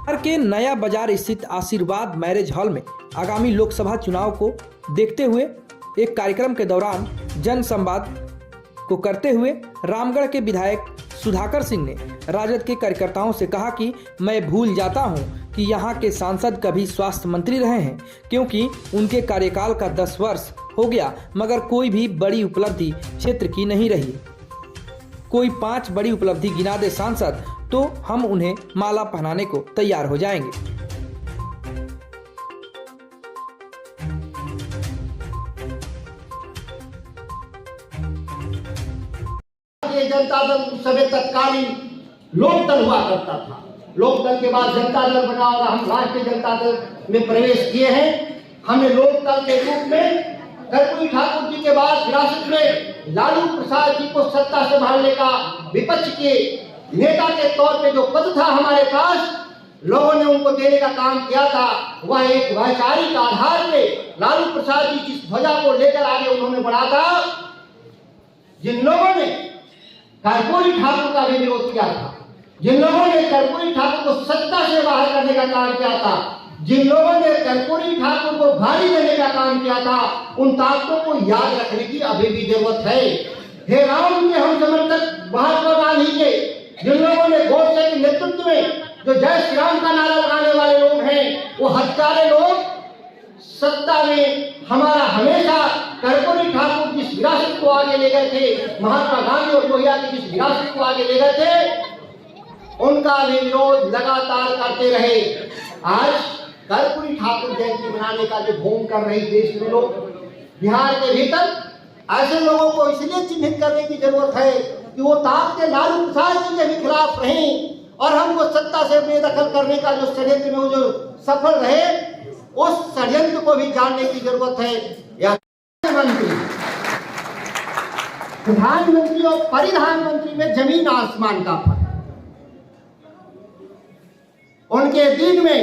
शहर के नया बाजार स्थित आशीर्वाद मैरिज हॉल में आगामी लोकसभा चुनाव को देखते हुए एक कार्यक्रम के दौरान जन संवाद को करते हुए रामगढ़ के विधायक सुधाकर सिंह ने राजद के कार्यकर्ताओं से कहा कि मैं भूल जाता हूं कि यहां के सांसद कभी स्वास्थ्य मंत्री रहे हैं, क्योंकि उनके कार्यकाल का 10 वर्ष हो गया मगर कोई भी बड़ी उपलब्धि क्षेत्र की नहीं रही। कोई 5 बड़ी उपलब्धि गिना दे सांसद तो हम उन्हें माला पहनाने को तैयार हो जाएंगे। जनता दल उस समय तत्कालीन लोकदल हुआ करता था। लोकदल के बाद जनता दल बना और हम राष्ट्रीय जनता दल में प्रवेश किए हैं। हमने लोकदल के रूप में कर्पूरी ठाकुर जी के बाद विरासत में लालू प्रसाद जी को सत्ता संभालने का विपक्ष के नेता के तौर पे जो पद था हमारे पास, लोगों ने उनको देने का काम किया था। वह एक वैचारिक आधार पे लालू प्रसाद जी जिस ध्वजा को लेकर आगे उन्होंने बढ़ा था, जिन लोगों ने कर्पूरी ठाकुर का भी विरोध किया था, जिन लोगों ने कर्पूरी ठाकुर को सत्ता से बाहर करने का काम किया था, जिन लोगों ने कर्पूरी ठाकुर को गाली देने का काम किया था, उन ताकतों को याद रखने की अभी भी जरूरत है। हे राम के हम समर्थक महात्मा गांधी के, जिन लोगों ने गोडसे के नेतृत्व में जो जय श्री राम का नारा लगाने वाले लोग हैं, वो हत्यारे लोग सत्ता में हमारा हमेशा कर्पूरी ठाकुर जिस विरासत को आगे ले गए थे, महात्मा गांधी और लोहिया की जिस विरासत को आगे ले गए थे, उनका भी विरोध लगातार करते रहे। आज कर्पूरी ठाकुर जयंती मनाने का जो घूम कर रही देश में लोग, बिहार के भीतर ऐसे लोगों को इसलिए चिन्हित करने की जरूरत है कि वो ताकतें लालू प्रसाद जी के भी खिलाफ रहीं और हमको सत्ता से बेदखल करने का जो षड्यंत्र में वो जो सफल रहे, उस षड्यंत्र को भी जानने की जरूरत है। या प्रधानमंत्री और परिधानमंत्री में जमीन आसमान का फर्क। उनके दिन में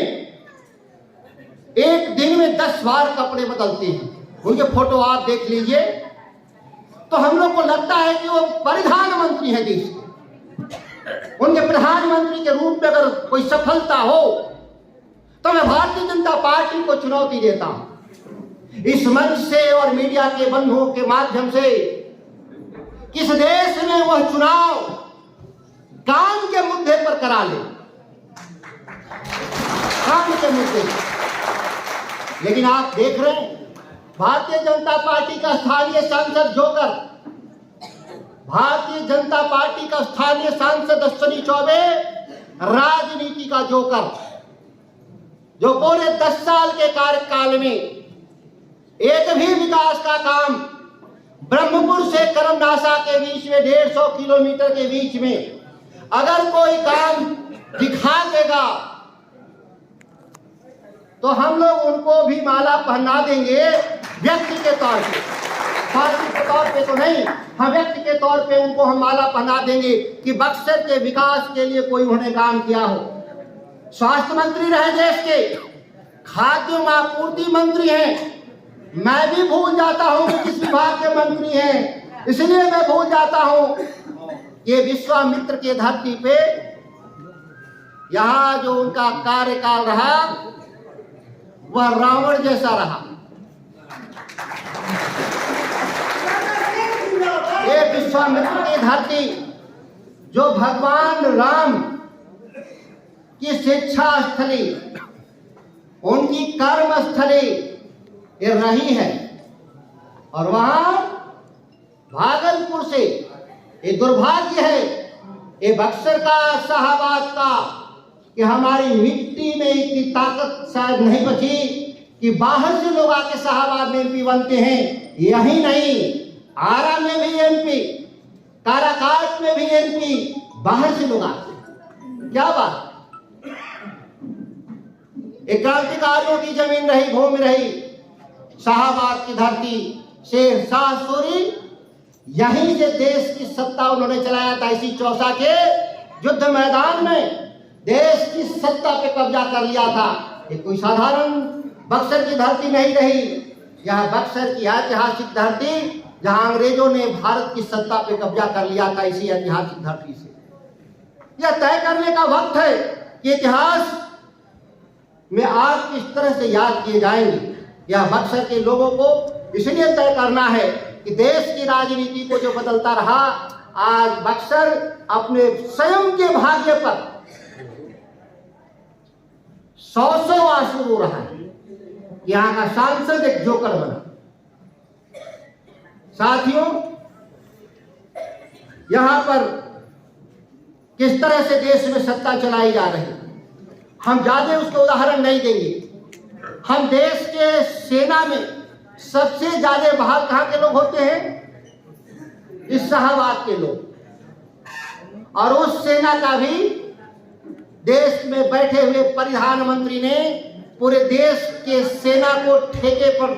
एक दिन में 10 बार कपड़े बदलते हैं। उनके फोटो आप देख लीजिए तो हम लोग को लगता है कि वो परिधानमंत्री है देश के। उनके प्रधानमंत्री के रूप में अगर कोई सफलता हो तो मैं भारतीय जनता पार्टी को चुनौती देता हूं, इस मंच से और मीडिया के बंधुओं के माध्यम से, किस देश में वह चुनाव काम के मुद्दे पर करा ले, काम के मुद्दे। लेकिन आप देख रहे हैं भारतीय जनता पार्टी का स्थानीय सांसद जोकर, भारतीय जनता पार्टी का स्थानीय सांसद अश्विनी चौबे राजनीति का जोकर, जो पूरे 10 साल के कार्यकाल में एक भी विकास का काम ब्रह्मपुर से करमनासा के बीच में 150 किलोमीटर के बीच में अगर कोई काम दिखा देगा तो हम लोग उनको भी माला पहना देंगे, व्यक्ति के तौर पे, पार्टी के तौर पे तो नहीं, हम व्यक्ति के तौर पे उनको हम माला पहना देंगे कि बक्सर के विकास के लिए कोई उन्होंने काम किया हो। स्वास्थ्य मंत्री रहे देश के, खाद्य आपूर्ति मंत्री हैं। मैं भी भूल जाता हूं कि किस विभाग के मंत्री हैं, इसलिए मैं भूल जाता हूं कि विश्वामित्र के धरती पे यहां जो उनका कार्यकाल रहा वह रावण जैसा रहा। ये विश्वामित्र की धरती जो भगवान राम की शिक्षा स्थली, उनकी कर्म स्थली ये रही है, और वहां भागलपुर से ये दुर्भाग्य है, ये बक्सर का, शाहबाद का, कि हमारी मिट्टी में इतनी ताकत शायद नहीं बची कि बाहर से लोग आके शाहबाद में एमपी बनते हैं। यही नहीं, आरा में भी एमपी, काराकाट में भी एमपी, बाहर से लोग आते। क्या बात, एक क्रांतिकारियों की जमीन रही, भूमि रही, शाहबाद की धरती, शेर शाह सूरी, यहीं से देश की सत्ता उन्होंने चलाया था। इसी चौसा के युद्ध मैदान में देश की सत्ता पे कब्जा कर लिया था। ये कोई साधारण बक्सर की धरती नहीं रही, यह बक्सर की ऐतिहासिक धरती जहां अंग्रेजों ने भारत की सत्ता पे कब्जा कर लिया था। इसी ऐतिहासिक धरती से यह तय करने का वक्त है कि इतिहास में आज किस तरह से याद किए जाएंगे, यह बक्सर के लोगों को इसलिए तय करना है कि देश की राजनीति को जो बदलता रहा, आज बक्सर अपने स्वयं के भाग्य पर 100 आंसू रो रहा है। यहाँ का सांसद एक जोकर बना। साथियों, यहां पर किस तरह से देश में सत्ता चलाई जा रही है, हम ज्यादा उसके उदाहरण नहीं देंगे। हम देश के सेना में सबसे ज्यादा बहाल कहां के लोग होते हैं? इस्लामाबाद के लोग। और उस सेना का भी देश में बैठे हुए प्रधानमंत्री ने पूरे देश के सेना को ठेके पर